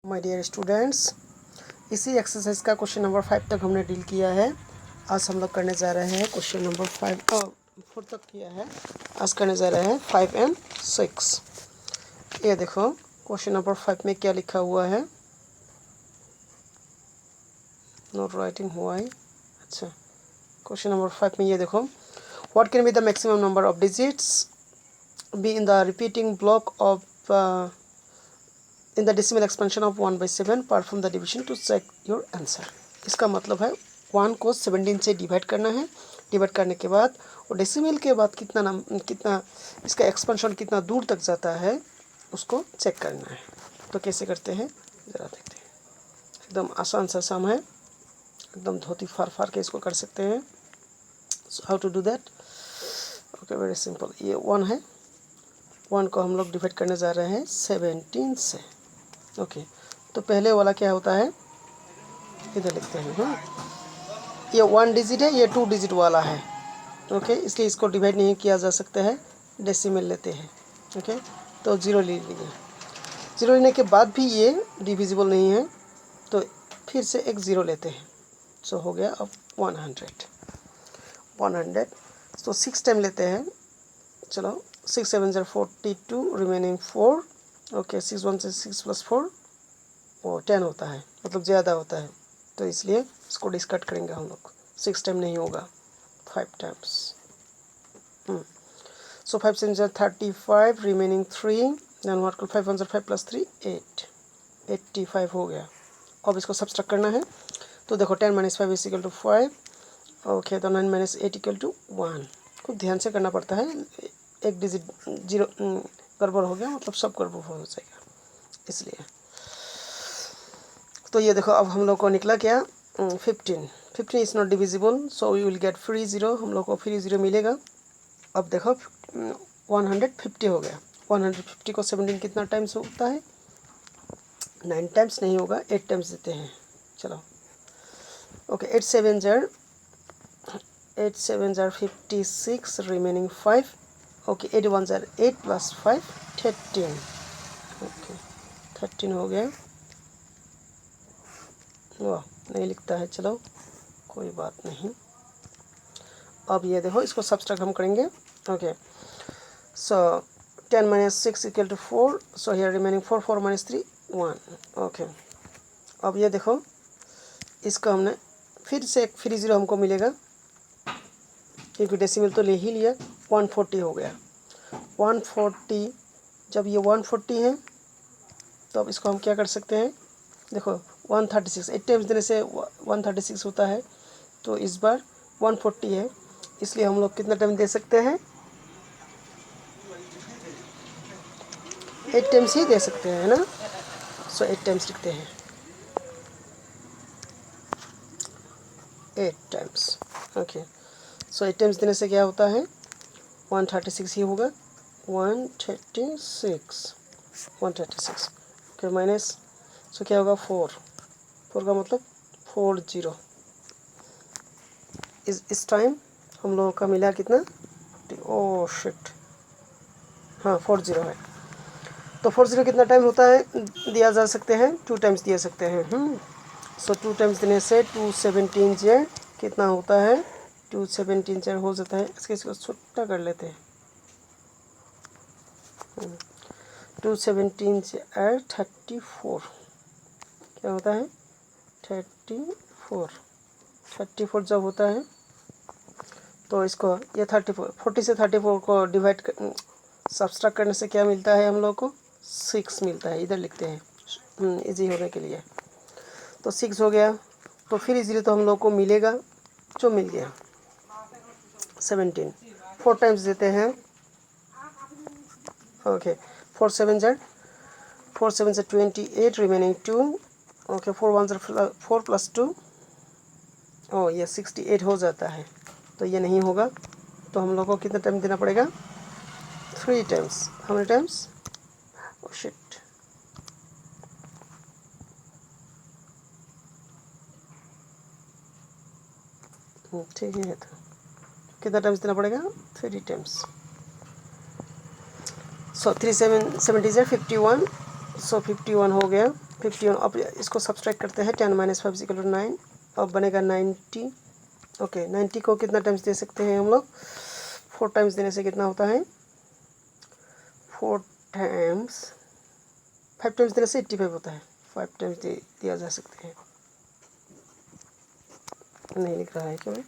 My dear students, इसी exercise का question number 5 तक हमने डील किया है। आज हम लोग करने जा रहे हैं क्वेश्चन नंबर 4 तक किया है। आज करने जा रहे हैं 5 and 6। ये देखो क्वेश्चन नंबर 5 में क्या लिखा हुआ है। नोट राइटिंग हुआ है। अच्छा, क्वेश्चन नंबर 5 में ये देखो, what can be the maximum number of digits be in the repeating block of in the decimal expansion of 1/7, perform the division to check your answer. इसका मतलब है 1 को 17 से डिवाइड करना है। डिवाइड करने के बाद और डेसिमल के बाद कितना इसका एक्सपेंशन कितना दूर तक जाता है उसको चेक करना है। तो कैसे करते हैं ज़रा देखते हैं। एकदम आसान सा सम है, एकदम धोती फाड़ फाड़ के इसको कर सकते हैं। How to do that? Okay, very simple. ये 1 है, 1 को हम लोग डिवाइड करने जा रहे हैं 17 से। ओके, तो पहले वाला क्या होता है, इधर लिखते हैं। ये 1 डिजिट है, ये 2 डिजिट वाला है। ओके, इसलिए इसको डिवाइड नहीं किया जा सकता है, डेसिमल लेते हैं। ओके, तो 0 ले लीजिए। 0 लेने के बाद भी ये डिविजिबल नहीं है, तो फिर से एक 0 लेते हैं। सो हो गया अब 100। तो 6 टाइम लेते हैं। चलो, 6 7 ज़र 42, रिमेनिंग 4। ओके, 6 1 से 6 + 4 वो 10 होता है, मतलब ज़्यादा होता है, तो इसलिए इसको डिस्कट करेंगे हम लोग। 6 टाइम नहीं होगा, 5 टाइम्स। सो 5 7 ज़र 35, रिमेनिंग 3। देन व्हाट को 5 1 ज़र 5 + 3 8, 85 हो गया। अब इसको सब्सट्रैक्ट करना है, तो देखो 10 - 5 = 5। ओके, तो 9 - 8 = 1। खूब ध्यान से करना पड़ता है, एक डिजिट 0 गड़बड़ हो गया मतलब सब गड़बड़ हो जाएगा, इसलिए। तो ये देखो अब हम लोग को निकला क्या, 15 is not divisible, so we will get free 0। हम लोग को फ्री 0 मिलेगा। अब देखो 150 हो गया। 150 को 17 कितना टाइम्स होता है, 9 टाइम्स नहीं होगा, 8 टाइम्स देते हैं। चलो, ओके, 8 7 ज़र 56, रिमेनिंग 5। ओके, 8 1 ज़र 8 + 5 13। ओके, 13 हो गया। वाह, नहीं लिखता है, चलो कोई बात नहीं। अब ये देखो इसको सब्सट्रैक्ट हम करेंगे। Okay, so 10 - 6 = 4, so here remaining 4 4 - 3 1। Okay, अब ये देखो इसको हमने फिर से एक फ्री 0 हमको मिलेगा, क्योंकि डेसिमल तो ले ही लिया। 140 हो गया। 140, जब ये 140 है तो अब इसको हम क्या कर सकते हैं, देखो 136, 8 टाइम्स देने से 136 होता है, तो इस बार 140 है, इसलिए हम लोग कितना टाइम दे सकते हैं, 8 टाइम्स ही दे सकते हैं, है ना। सो 8 टाइम्स लिखते हैं, 8 टाइम्स। ओके, सो 8 टाइम्स देने से क्या होता है, 136 ही होगा। 136 ओके, माइनस, सो क्या होगा, 4 का मतलब 40। इस टाइम हम लोगों का मिला कितना, ओ शिट, हाँ 40 है। तो 40 कितना टाइम होता है, दिया जा सकते हैं, 2 टाइम्स दिए सकते हैं। सो 2 टाइम्स देने से 2 17 ज़र कितना होता है, 2 17 ज़र हो जाता है। इसको छोटा कर लेते हैं। 2 17 ज़र 34 क्या होता है, 34 जब होता है, तो इसको ये 40 से 34 को डिवाइड सब्सट्रैक्ट करने से क्या मिलता है हम लोग को, 6 मिलता है। इधर लिखते हैं इजी होने के लिए। तो 6 हो गया, तो फिर इजीली तो हम लोग को मिलेगा, जो मिल गया 17। 4 टाइम्स देते हैं। ओके, 4 7 ज़र 28, रिमेनिंग 2। ओके, 4 1 ज़र 4 + 2, ओ ये 68 हो जाता है, तो ये नहीं होगा। तो हम लोग को कितना टाइम देना पड़ेगा, 3 times. How many times, oh shit, ठीक है, तो कितना टाइम्स देना पड़ेगा, 3 टाइम्स। सो 3 7 70 ज़र 51, सो 51 हो गया। 51। अब इसको सब्सट्रैक्ट करते हैं, 10 - 5 = 9। अब बनेगा 90। ओके, 90 को कितना टाइम्स दे सकते हैं हम लोग? 4 टाइम्स देने से कितना होता है? 4 टाइम्स 5 टाइम्स देने से 85 होता है। 5 टाइम्स दिया जा सकते हैं। नहीं लिख रहा है क्या मैं?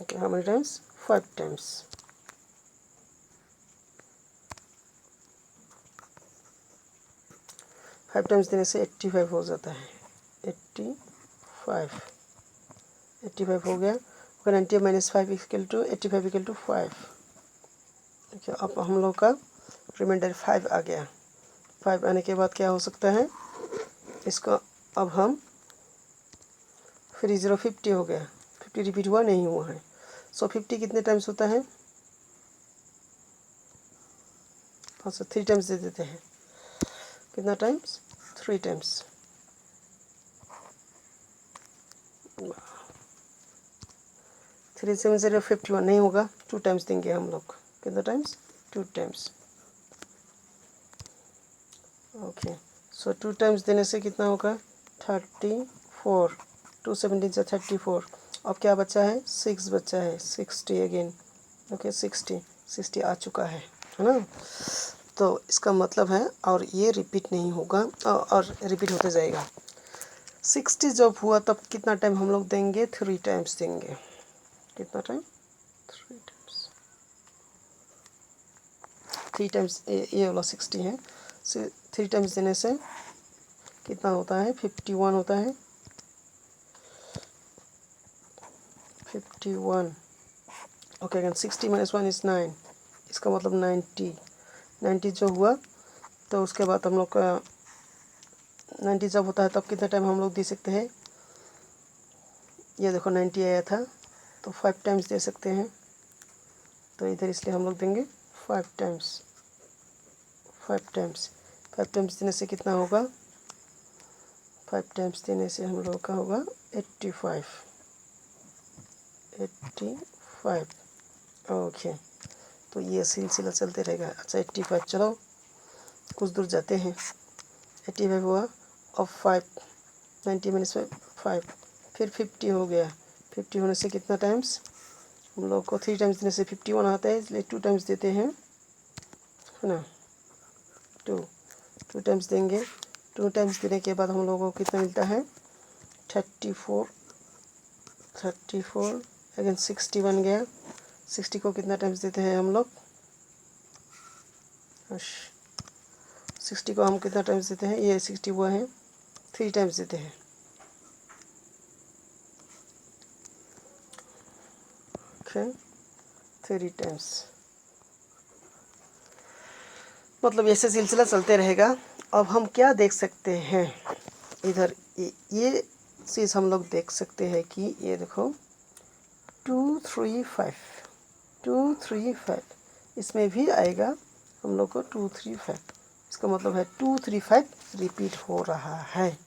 Okay, how many times? 5 times. Five times देने से 85 हो जाता है। 85 हो गया। ओके, 90 - 5 = 85 = 5। देखिए, अब हम लोग का रिमाइंडर 5 आ गया। 5 आने के बाद क्या हो सकता है? इसको अब हम 50 हो गया। 50 रिपीट हुआ नहीं हुआ है। सो 50 कितने टाइम्स होता है? अच्छा, 3 टाइम्स दे देते हैं। कितना टाइम्स? 3 टाइम्स। 3 7 0 51 नहीं होगा, 2 टाइम्स देंगे हम लोग। कितना टाइम्स? 2 टाइम्स। ओके, सो 2 टाइम्स देने से कितना होगा? 34। 2 17 से 34। अब क्या बचा है? 6 बचा है। 60 अगेन। ओके, 60 आ चुका है ना? तो इसका मतलब है, और ये रिपीट नहीं होगा और रिपीट होते जाएगा। 60 जब हुआ तब कितना टाइम हम लोग देंगे? 3 टाइम्स देंगे। कितना टाइम? 3 टाइम्स। 3 टाइम्स ये वाला 60 है। 3 टाइम्स देने से कितना होता है? 51 होता है। 51। Okay, again 60 - 1 = 9। इसका मतलब 90 जो हुआ, तो उसके बाद हम लोग का 90 जब होता है तब कितना टाइम हम लोग दे सकते हैं? ये देखो 90 आया था, तो 5 टाइम्स दे सकते हैं। तो इधर इसलिए हम लोग देंगे 5 टाइम्स। 5 टाइम्स 5 टाइम्स देने से कितना होगा? 5 टाइम्स देने से हम लोग का होगा 85। 85। ओके, तो ये सिलसिला चलते रहेगा। अच्छा, 85। चलो कुछ दूर जाते हैं। 85 हुआ। अब 5 90 - 5 फिर 50 हो गया। 50 होने से कितना टाइम्स? हम लोग को 3 टाइम्स देने से 51 आता है, इसलिए 2 टाइम्स देते हैं, है ना? 2 टाइम्स देंगे। 2 टाइम्स देने के बाद हम लोगों को कितना मिलता है? 34। अगेन 60 बन गया। 60 को कितना टाइम्स देते हैं हम लोग? 60 को हम कितना टाइम्स देते हैं? ये 60 हुआ है, 3 टाइम्स देते हैं। Okay, 3 times. मतलब ऐसे सिलसिला चलते रहेगा। अब हम क्या देख सकते हैं इधर? ये चीज़ हम लोग देख सकते हैं कि ये देखो 235 इसमें भी आएगा हम लोग को 235। इसका मतलब है 235 रिपीट हो रहा है।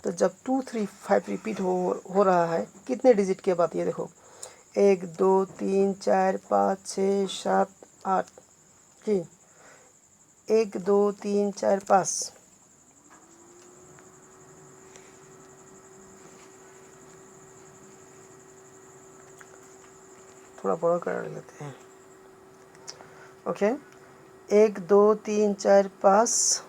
तो जब 235 रिपीट हो रहा है, कितने डिजिट के बाद? ये देखो 1 2 3 4 5 6 7 8 जी, 1 2 3 4 5। थोड़ा बड़ा कर लेते हैं। ओके, 1 2 3 4 5,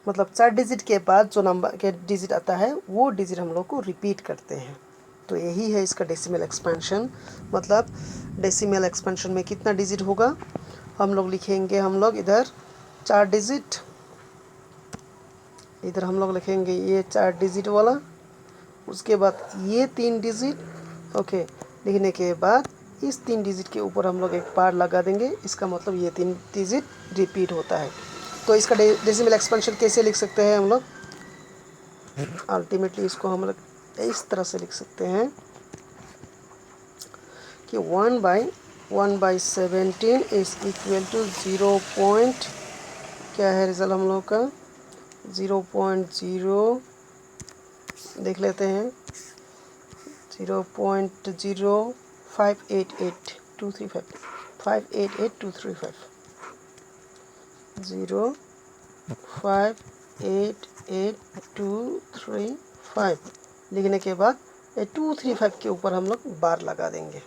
मतलब 4 डिजिट के बाद जो नंबर के डिजिट आता है वो डिजिट हम लोग को रिपीट करते हैं। तो यही है इसका डेसिमल एक्सपेंशन। मतलब डेसिमल एक्सपेंशन में कितना डिजिट होगा? हम लोग लिखेंगे, हम लोग इधर 4 डिजिट, इधर हम लोग लिखेंगे ये 4 डिजिट वाला, उसके बाद ये 3 डिजिट। ओके, लिखने के बाद इस 3 डिजिट के ऊपर हम लोग एक बार लगा देंगे। इसका मतलब ये 3 डिजिट रिपीट होता है। तो इसका डेसिमल एक्सपेंशन कैसे लिख सकते हैं हम लोग? अल्टीमेटली इसको हम लोग इस तरह से लिख सकते हैं कि 1/17 इज इक्वल टू 0. क्या है रिजल्ट हम लोग का? 0.0, देख लेते हैं, 0.0588235 588 235 0 58823 लिखने के बाद 235 के ऊपर हम लोग बार लगा देंगे।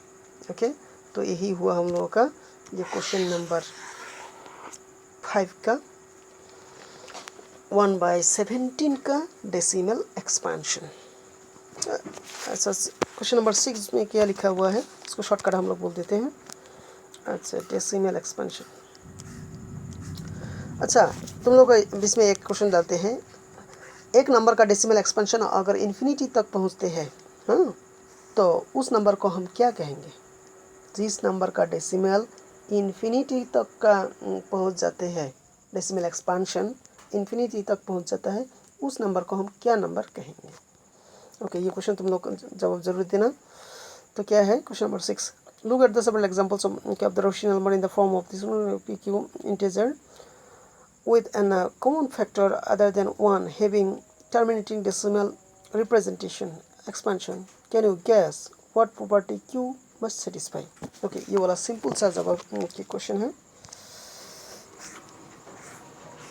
ओके, तो यही हुआ हम लोगों का ये क्वेश्चन नंबर 5 का 1/17 का डेसिमल एक्सपेंशन। अच्छा, क्वेश्चन नंबर 6 में क्या लिखा हुआ है, इसको शॉर्टकट हम लोग बोल देते हैं। अच्छा, डेसिमल एक्सपेंशन। अच्छा, तुम लोग इसमें एक क्वेश्चन डालते हैं, एक नंबर का डेसिमल एक्सपेंशन अगर इन्फिनिटी तक पहुंचते हैं, हाँ, तो उस नंबर को हम क्या कहेंगे? जिस नंबर का डेसिमल इन्फिनिटी तक का पहुंच जाते हैं, डेसिमल एक्सपेंशन इन्फिनिटी तक पहुंच जाता है, उस नंबर को हम क्या नंबर कहेंगे? ओके, ये क्वेश्चन तुम लोग जवाब जरूर देना। तो क्या है question number 6? Look at the several examples of the rational number in the form of this PQ integer with an common factor other than 1 having terminating decimal representation expansion. Can you guess what property Q must satisfy? Okay, ये वाला simple सा जवाब की question है।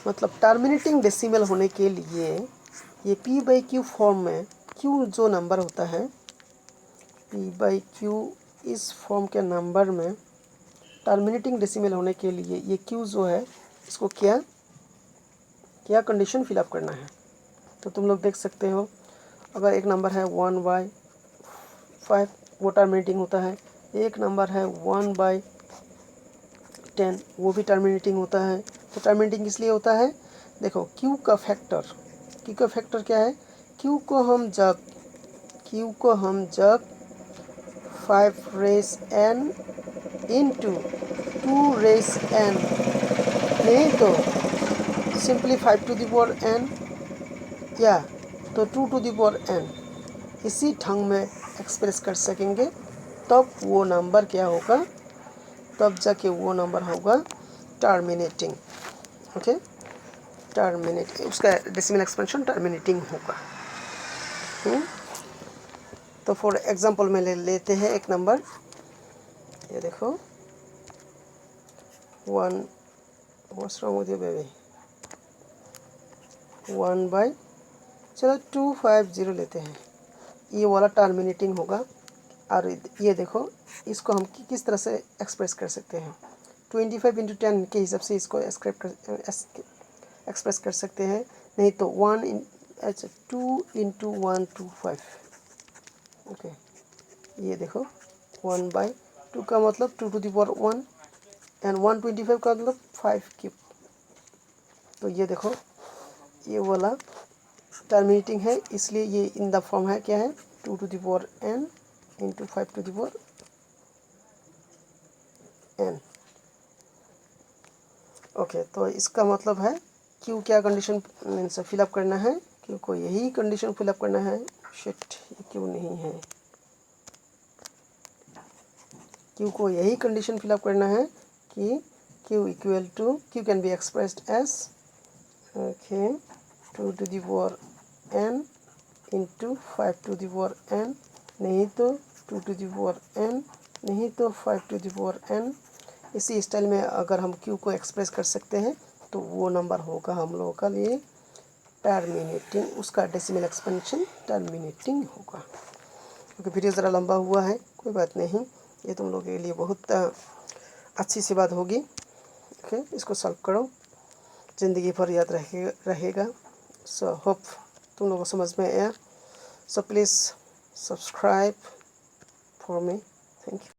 मतलब terminating decimal होने के लिए ये P/Q फॉर्म में Q जो नंबर होता है, P/Q इस फॉर्म के नंबर में टर्मिनेटिंग डेसिमल होने के लिए ये Q जो है, इसको क्या कंडीशन फिलअप करना है। तो तुम लोग देख सकते हो, अगर एक नंबर है 1/5 वो टर्मिनेटिंग होता है, एक नंबर है 1/10 वो भी टर्मिनेटिंग होता है। तो टर्मिनेटिंग इसलिए होता है, देखो Q का फैक्टर क्या है? Q को हम जब 5n इंटू 2n नहीं तो simply 5 to the power n या तो 2 to the power n इसी ढंग में एक्सप्रेस कर सकेंगे, तब वो नंबर क्या होगा? तब जाके वो नंबर होगा टर्मिनेटिंग। ओके, टर्मिनेट उसका डेसिमल एक्सपेंशन टर्मिनेटिंग होगा। तो फॉर एग्जांपल में लेते हैं एक नंबर, ये देखो 1 what's wrong with you baby 1 चलो 250 लेते हैं, ये वाला टर्मिनेटिंग होगा। और ये देखो, इसको हम किस तरह से एक्सप्रेस कर सकते हैं? 25 × 10 के हिसाब से इसको एक्सप्रेस कर सकते हैं, नहीं तो 2 × 125। ओके, ये देखो 1/2 का मतलब 2 to the power 1 एंड 125 का मतलब 5 तो ये देखो, ये वाला टर्मिनेटिंग है, इसलिए ये इन द फॉर्म है, क्या है? 2 to the power n into 5 to the power n। Okay, तो इसका मतलब है Q क्या कंडीशन से फिलअप करना है? Q को यही कंडीशन फिलअप करना है। शिट, ये Q नहीं है। Q को यही कंडीशन फिलअप करना है कि Q can be expressed as okay 2 to the power n into 5 to the power n, नहीं तो 2 to the power n, नहीं तो 5 to the power n। इसी स्टाइल में अगर हम Q को एक्सप्रेस कर सकते हैं तो वो नंबर होगा हम लोगों का लिए टर्मिनेटिंग, उसका डेसिमल एक्सपेंशन टर्मिनेटिंग होगा। क्योंकि वीडियो ज़रा लंबा हुआ है, कोई बात नहीं, ये तुम लोगों के लिए बहुत अच्छी सी बात होगी। ओके, इसको सॉल्व करो, ज़िंदगी भर याद रहेगा। सो होप तुम लोगों को समझ में आया। So please subscribe for me. Thank you.